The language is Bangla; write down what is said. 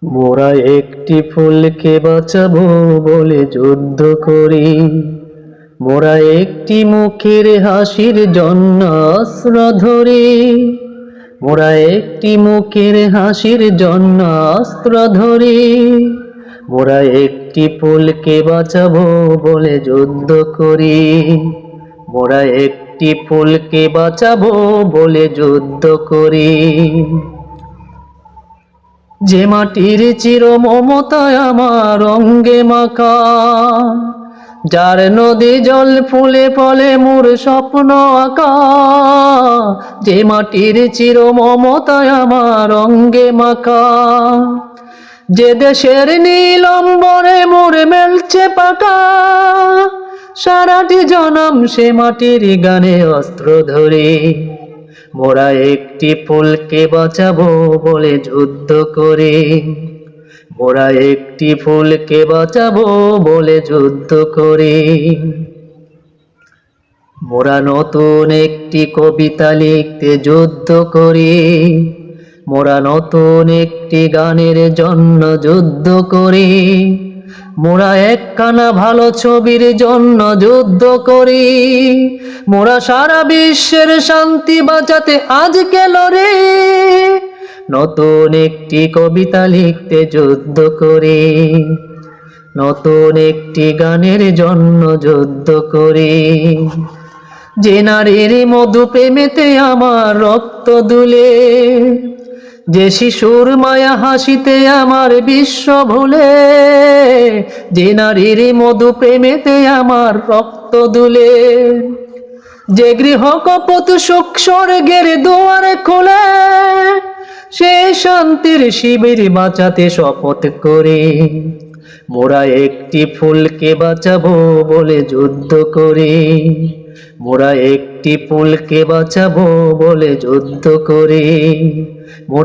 মোরা একটি ফুলকে বাঁচাবো বলে যুদ্ধ করি। মোরা একটি মুখের হাসির জন্য অস্ত্র ধরি। মোরা একটি মুখের হাসির জন্য অস্ত্র ধরি। মোরা একটি ফুলকে বাঁচাবো বলে যুদ্ধ করি। মোরা একটি ফুলকে বাঁচাবো বলে যুদ্ধ করি। যে মাটির চির মমতায় আমার অঙ্গে মাখা, যার নদী জল ফুলে ফলে মোর স্বপ্ন আঁকা। যে মাটির চির মমতায় আমার অঙ্গে মাখা, যে দেশের নীল অম্বরে মোর মেলছে পাকা। সারাটি জনম সে মাটির গানে অস্ত্র ধরে। মোরা একটি ফুলকে বাঁচাবো বলে যুদ্ধ করে। মোরা একটি ফুলকে বাঁচাবো বলে যুদ্ধ করে। মোরা নতুন একটি কবিতা লিখতে যুদ্ধ করি। মোরা নতুন একটি গানের জন্য যুদ্ধ করি। মোরা একখানা ভালো ছবির জন্য যুদ্ধ করি। মোরা সারা বিশ্বের শান্তি বাঁচাতে আজকে লড়ে। নতুন একটি কবিতা লিখতে যুদ্ধ করি। নতুন একটি গানের জন্য যুদ্ধ করি। যে নারীর মধু প্রেমেতে আমার রক্ত দুলে, যে শিশুর মায়া হাসিতে আমার বিশ্ব ভুলে। যে নারীর মধু প্রেমেতে আমার রক্ত দুলে, যে গৃহ কপত সুখ স্বর্গের দুয়ার খোলে। সে শান্তির শিবির বাঁচাতে শপথ করে। মোরা একটি ফুলকে বাঁচাবো বলে যুদ্ধ করে। মোরা একটি ফুলকে বাঁচাবো বলে যুদ্ধ করে। মোরা